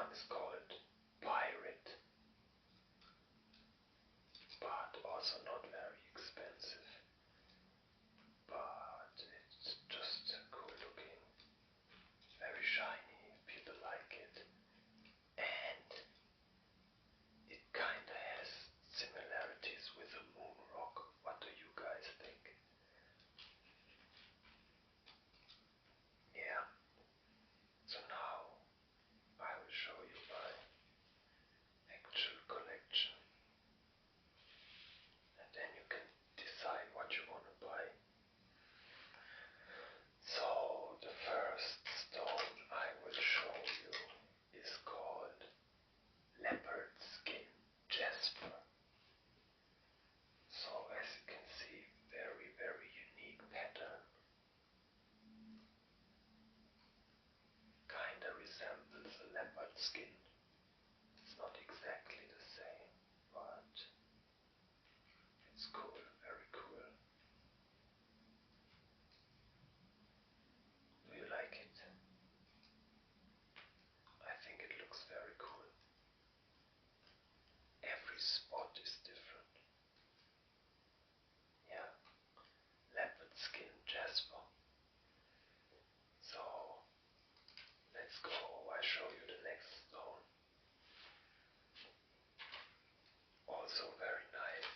one is called Pirate, but also not very expensive. But it's just cool looking, very shiny, people like it. And it kinda has similarities with a moon rock. What do you guys think? Yeah. So now I will show you my actual collection. And then you can decide what you want to buy. So the first stone I will show you is called leopard skin jasper. So as you can see, very unique pattern. Kinda resembles a leopard skin. It's not exactly the same, but it's cool, very cool. Do you like it? I think it looks very cool. Every spot is different. Yeah, leopard skin jasper. So let's go, I show you the next stone. Also very nice.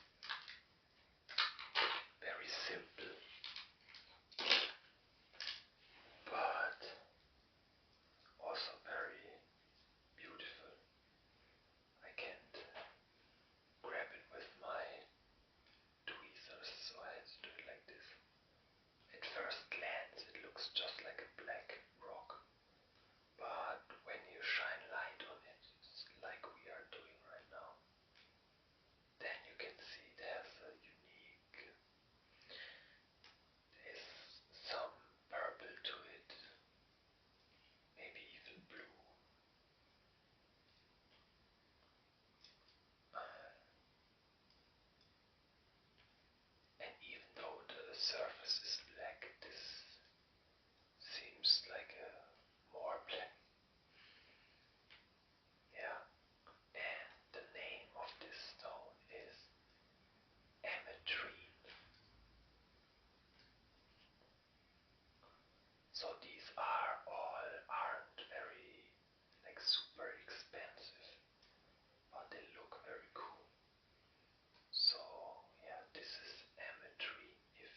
Very simple. But also very beautiful. I can't grab it with my tweezers, so I had to do it like this. At first glance it looks just like a black rock, but when you shine light on it, like we are doing right now, then you can see there's some purple to it, maybe even blue. And even though the surface is black, this seems like a more black. Yeah. And the name of this stone is ametrine. So these aren't very super expensive, but they look very cool. So yeah, this is ametrine. If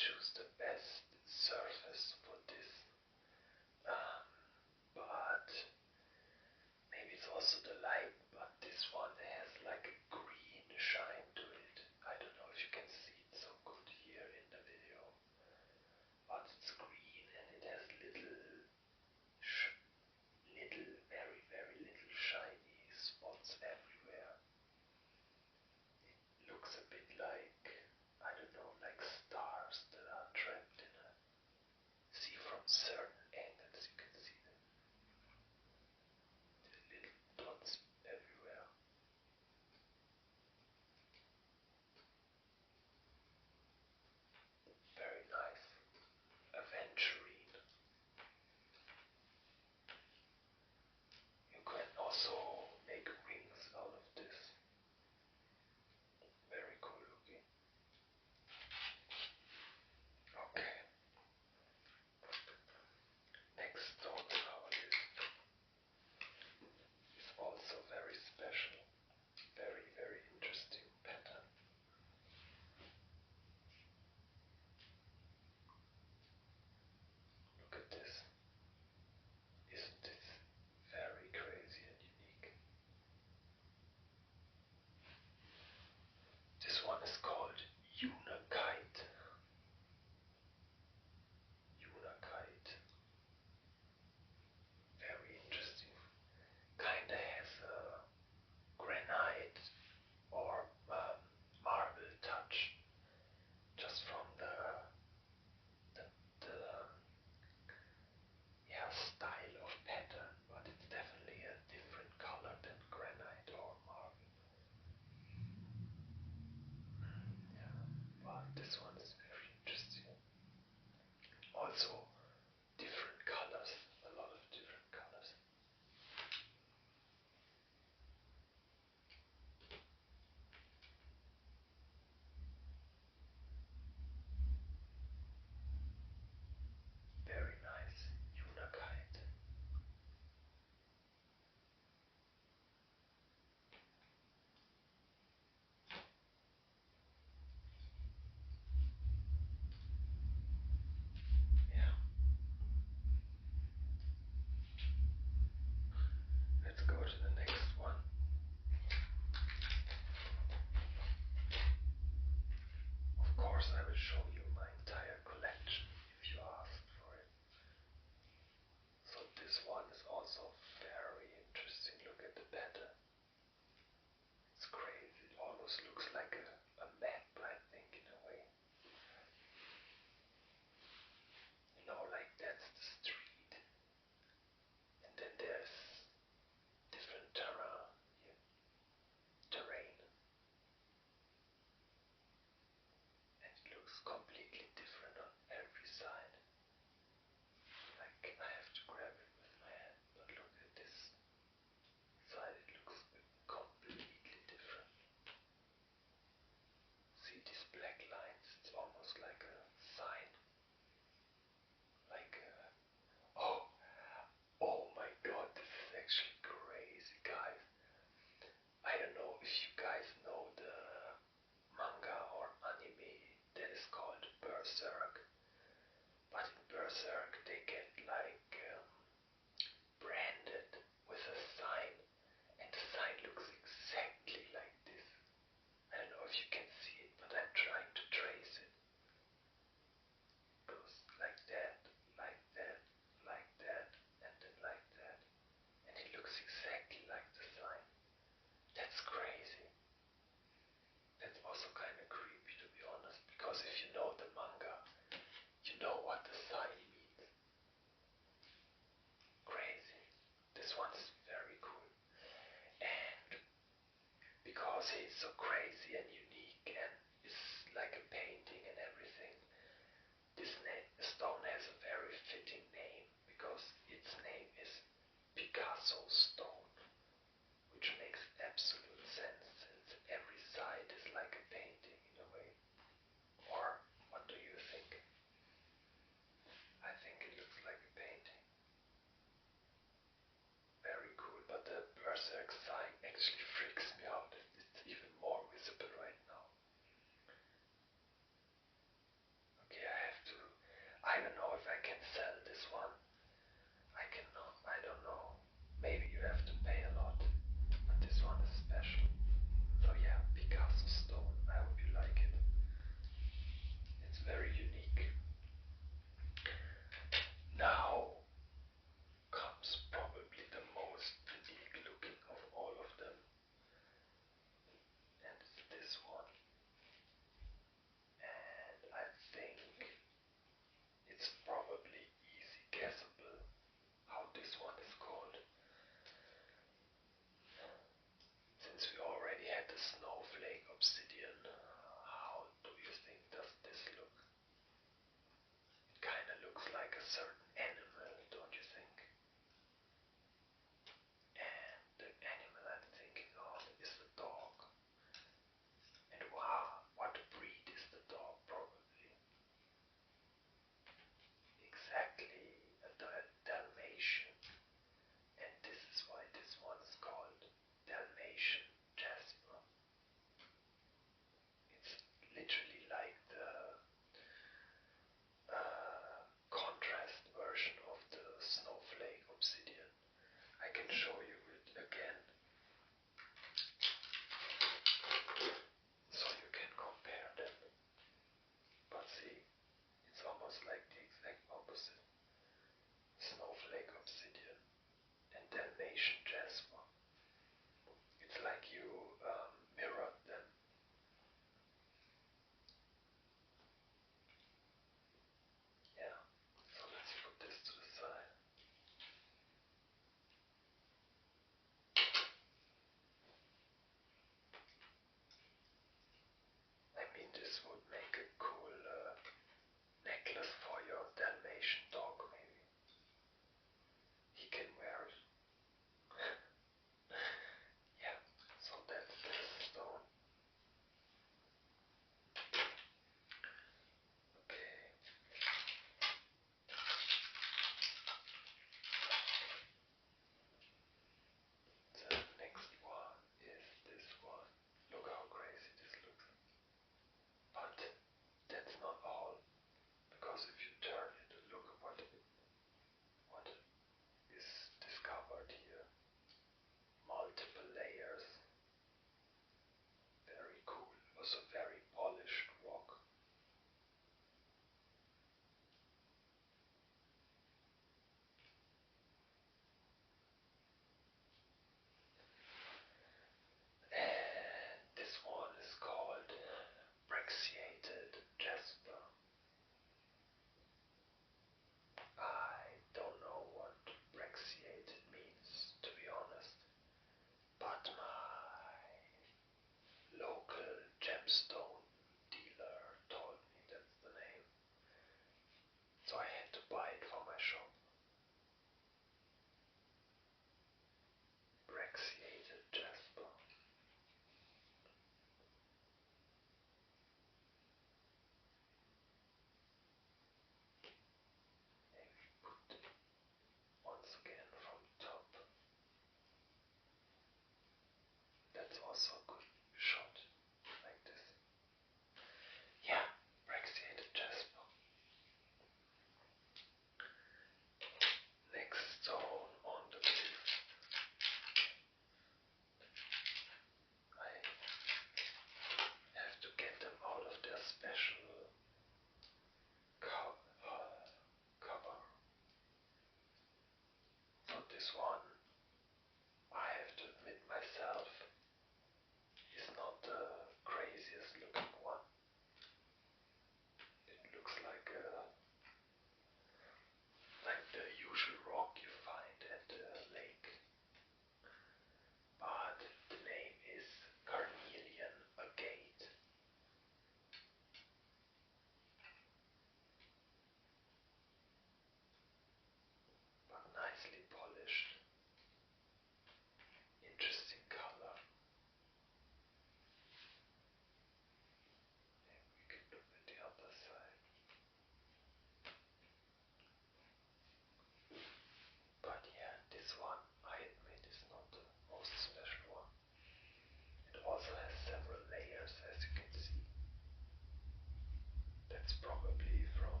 probably from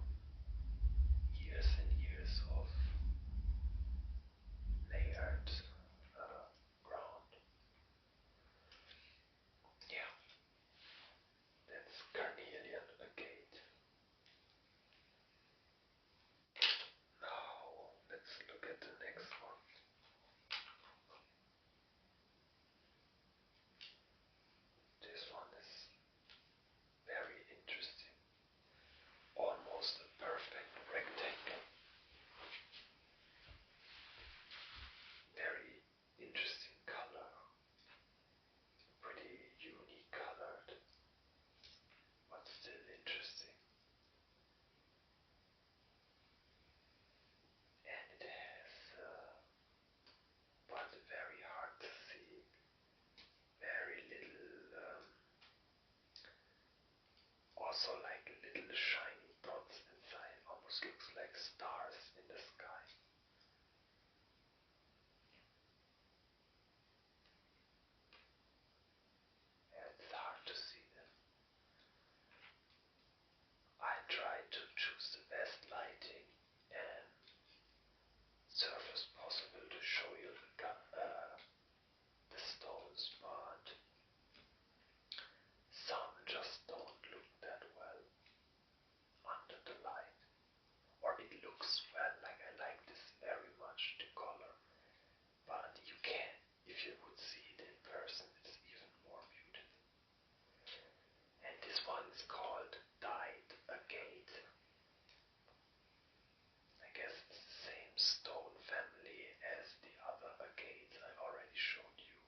years and years of layered ground. Yeah, that's carnelian agate. Now let's look at the next one. This one is very interesting. Almost a perfect rectangle. Very interesting color. Pretty unique colored, but still interesting. And it has, but very hard to see, very little, also like little shiny dots inside, almost looks like stars in the sky. And it's hard to see them. I tried to choose the best lighting and surface possible to show you the stones, but some just don't look that well under the light. Or it looks well, like I like this very much, the color. But you can, if you would see it in person, it's even more beautiful. And this one is called Dyed Agate. I guess it's the same stone family as the other agates I already showed you.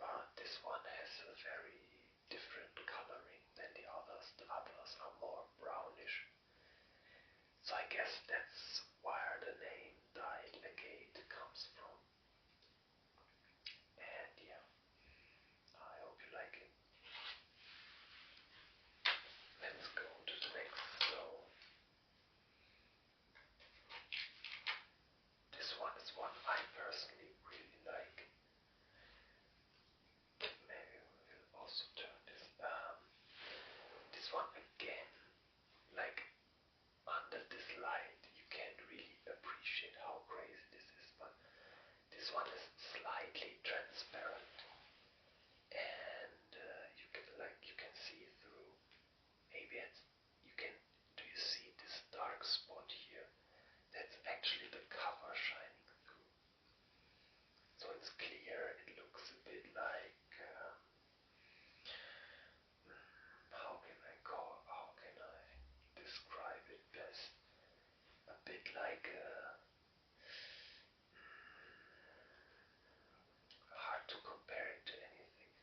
But this one has a very different coloring than the others. The others are more brownish. So I guess that's where the name Dyed Agate comes from. And yeah, I hope you like it. Let's go to the next stone. This one is one I personally really like. Maybe we'll also turn this. This one again, like under this light, you can't really appreciate how crazy this is, but this one is slightly transparent, and you can see through. Maybe you can. Do you see this dark spot here? That's actually the cover shining through. So it's clear. It looks a bit like. How can I describe it best? A bit like hard to compare it to anything.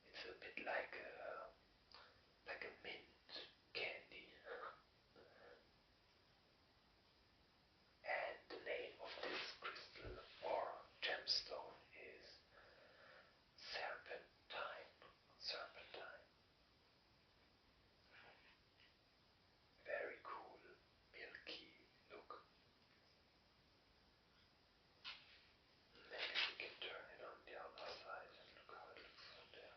It's a bit like a mint candy. And the name of this crystal or gemstone is serpentine. Serpentine. Very cool, milky look. Maybe we can turn it on the other side and look how it looks from there.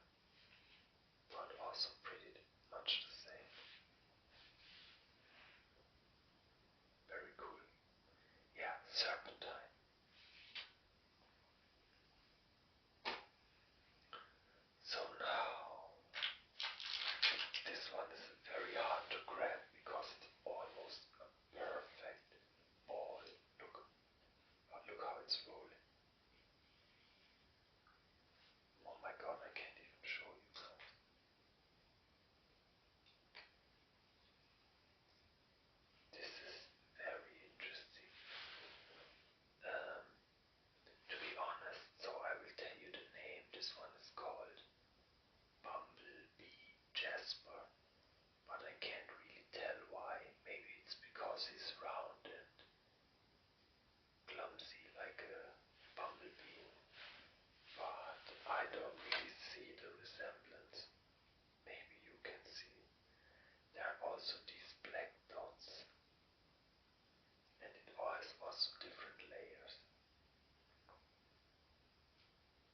But also pretty much the same. Very cool. Yeah, serpentine. So now, this one is very hard to grab because it's almost a perfect ball. Look how it's rolling. Oh my god, I can't even show you guys. This is very interesting. To be honest, so I will tell you the name. This one is called Bumblebee Jasper, but I can't really tell why. Maybe it's because he's round and clumsy like a bumblebee, but I don't really see the resemblance. Maybe you can see. There are also these black dots, and it has also different layers.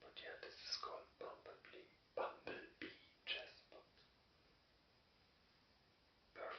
But yeah, this is called Bumblebee Jasper. Perfect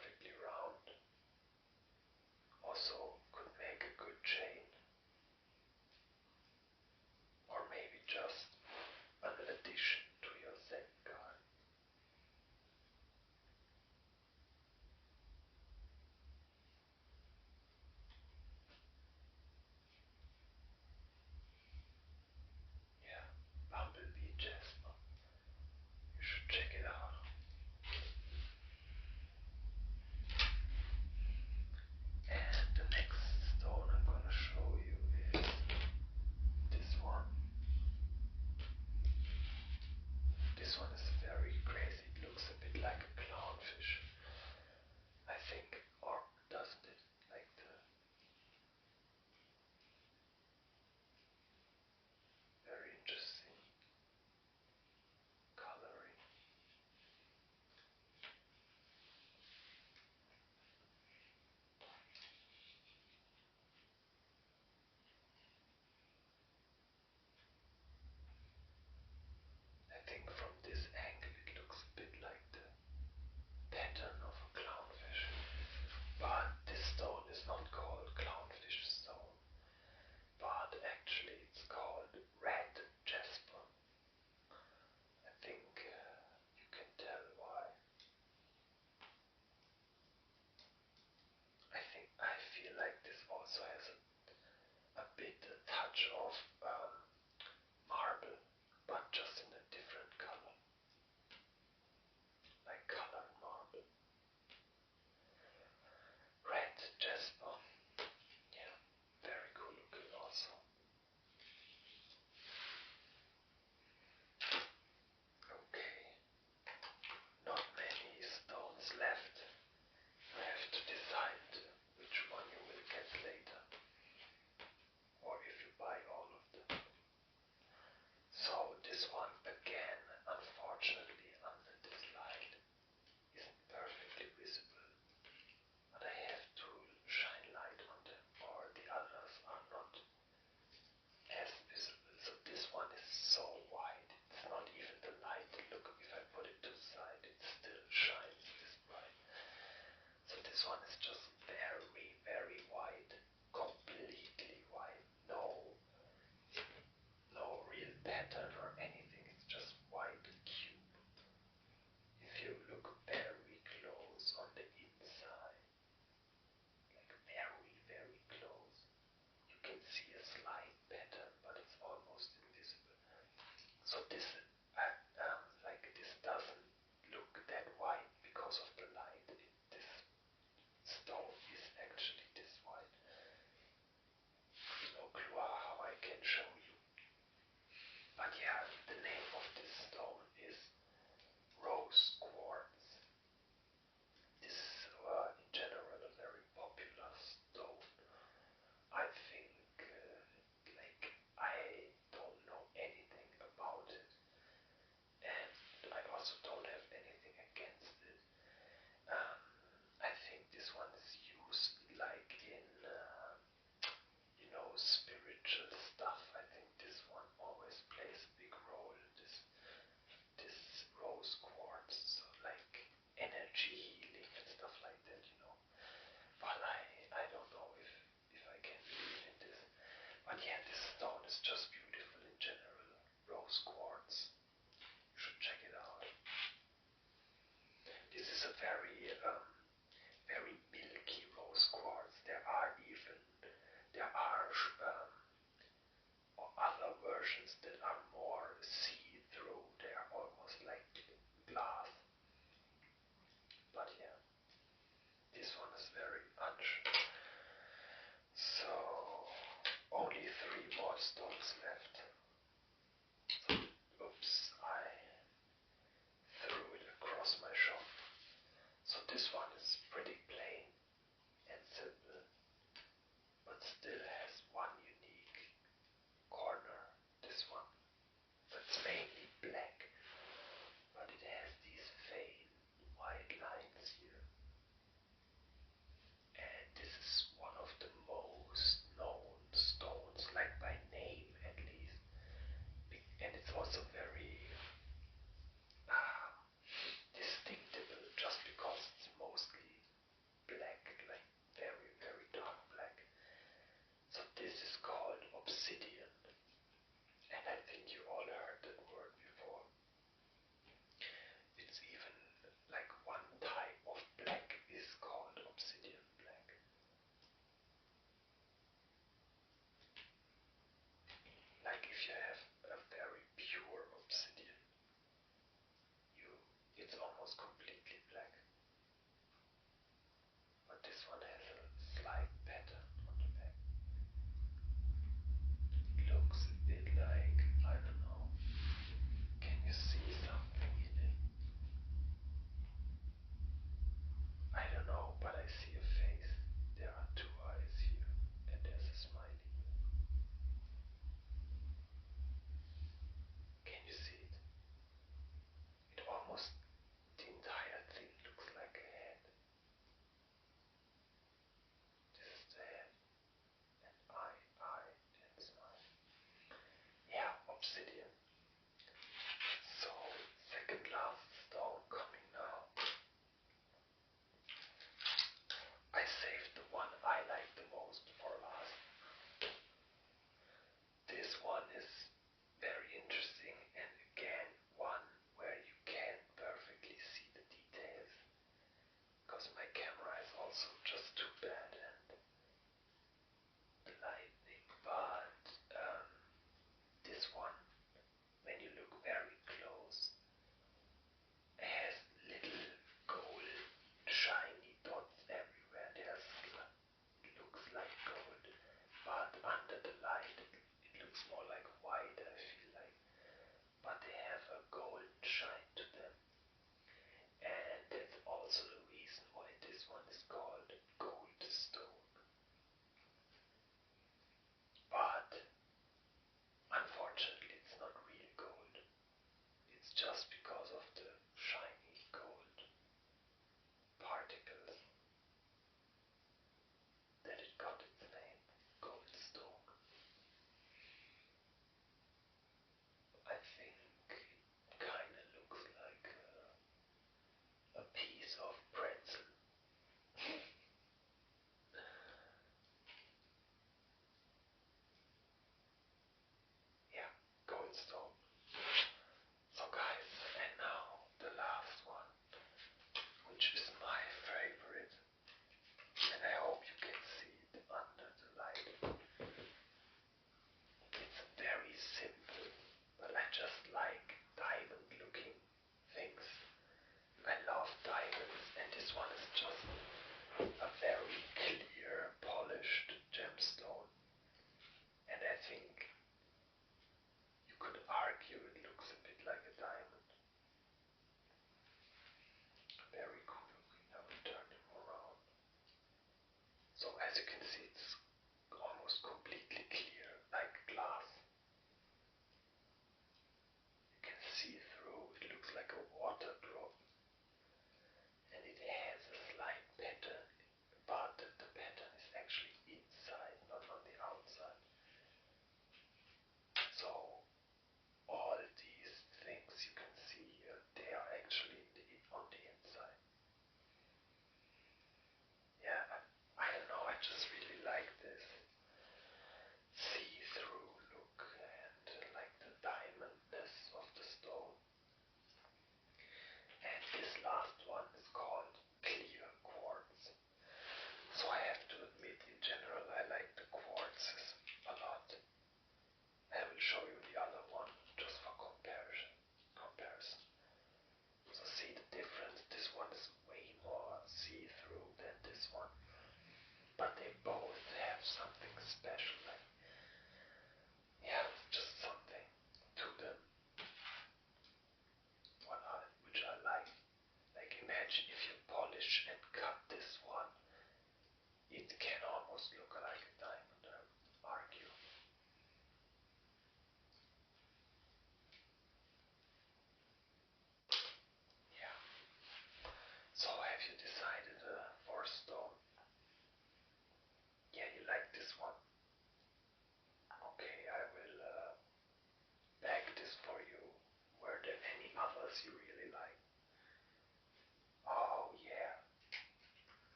also has a bit a touch of marble, but just in a different color, like colored marble. Red jasper, yeah, very cool looking also. Okay, not many stones left. You have to decide which one you will get later, or if you buy all of them. So this one again, unfortunately under this light, isn't perfectly visible, but I have to shine light on them, or the others are not as visible. So this one is so white, it's not even the light. Look, if I put it to the side, it still shines this bright. So this one is just very, very white, completely white. No real pattern or anything. It's just white cube. If you look very close on the inside, like very, very close, you can see a slight pattern, but it's almost invisible. So this, like this doesn't look that white because of the light. This stone is actually this white. No clue how I can show you. But yeah, the name of this stone is rose quartz. This is in general a very popular stone. I think, like, I don't know anything about it, and I also don't have anything against it. I think this one is used like in, spiritual stuff. I think this one always plays a big role. This rose quartz, so like energy healing and stuff like that. But I don't know if I can believe in this. But yeah, this stone is just beautiful in general. Rose quartz. You should check it out. This is a very milky rose quartz. There are other versions that are more see-through. They are almost like glass. But yeah, this one is very unsure. So only 3 more stones left.